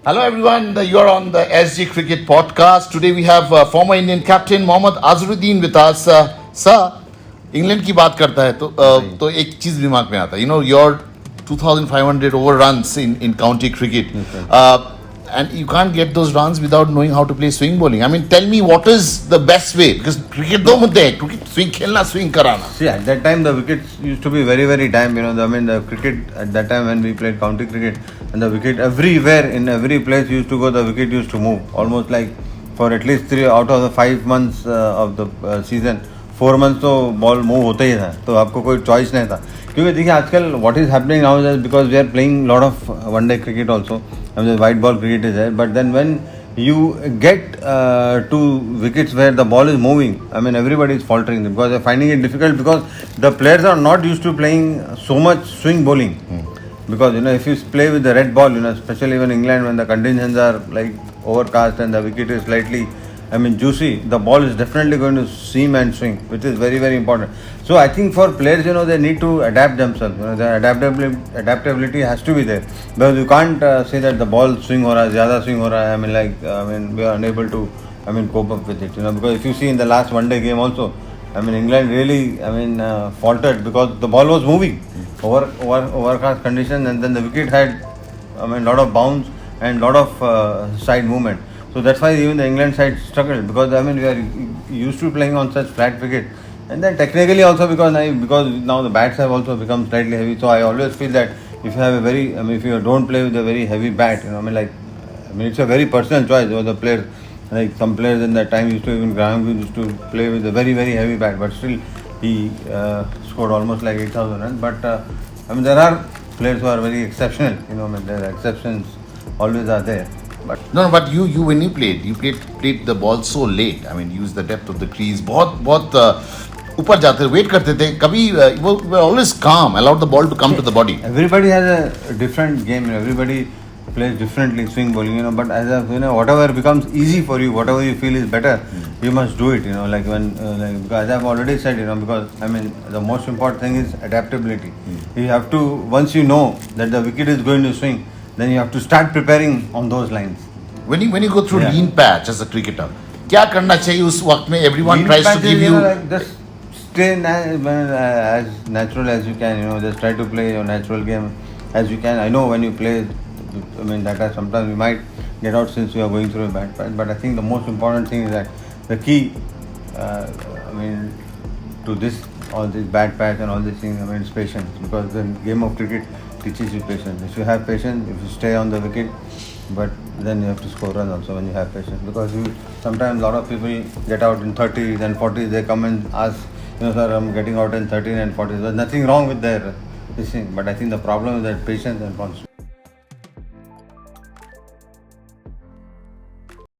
Hello everyone, you are on the SG Cricket Podcast. Today we have former Indian captain Mohammad Azharuddin with us. Sir, England की बात करता है तो एक चीज दिमाग में आता है. Your 2,500 over runs in county cricket, and you can't get those runs without knowing how to play swing bowling. I mean, tell me what is the best way, because cricket दो मुद्दे हैं, cricket swing खेलना, swing कराना. See, at that time the wickets used to be very, very damp. The cricket at that time when we played county cricket, and the wicket everywhere in every place used to go, the wicket used to move almost like for at least 3 out of the 5 months of the season. 4 months तो ball move होता ही था, तो आपको कोई choice नहीं था. क्योंकि देखिए आजकल what is happening now is because we are playing lot of one day cricket also, white ball cricket is there, but then when you get to wickets where the ball is moving, I mean everybody is faltering because they're finding it difficult because the players are not used to playing so much swing bowling. Because if you play with the red ball, especially in England when the conditions are like overcast and the wicket is slightly juicy, the ball is definitely going to seam and swing, which is very, very important. So I think for players, they need to adapt themselves. The adaptability has to be there, because you can't say that the ball swing ho raha hai, zyada swing ho raha hai. We are unable to cope up with it. Because if you see in the last one day game also, England really faltered because the ball was moving overcast condition, and then the wicket had lot of bounce and lot of side movement. So that's why even the England side struggled, because we are used to playing on such flat wicket, and then technically also because now the bats have also become slightly heavy. So I always feel that if you have a very if you don't play with a very heavy bat, it's a very personal choice. The players, like some players in that time Graham used to play with a very, very heavy bat, but still he scored almost like 8,000 runs. But there are players who are very exceptional. The exceptions always are there. But you when you played the ball so late. I mean, use the depth of the crease. बहुत ऊपर जाते wait करते थे. कभी were always calm, allowed the ball to come to the body. Everybody has a different game. Everybody plays differently swing bowling. But as whatever becomes easy for you, whatever you feel is better, you must do it. Because as I've already said, because the most important thing is adaptability. You have to, once you know that the wicket is going to swing, then you have to start preparing on those lines. When you go through lean patch as a cricketer, क्या करना चाहिए उस वक्त में? Everyone lean tries to give you just stay as natural as you can. Just try to play your natural game as you can. I know when you play, that sometimes you might get out since you are going through a bad patch. But I think the most important thing is that the key, to all this bad patch and all these things, is patience. Because the game of cricket teaches you patience. If you have patience, if you stay on the wicket, but then you have to score runs also when you have patience. Because sometimes a lot of people get out in 30s and 40s. They come and ask, sir, I'm getting out in 13 and 40s. There's nothing wrong with their this thing. But I think the problem is that patience and concentration.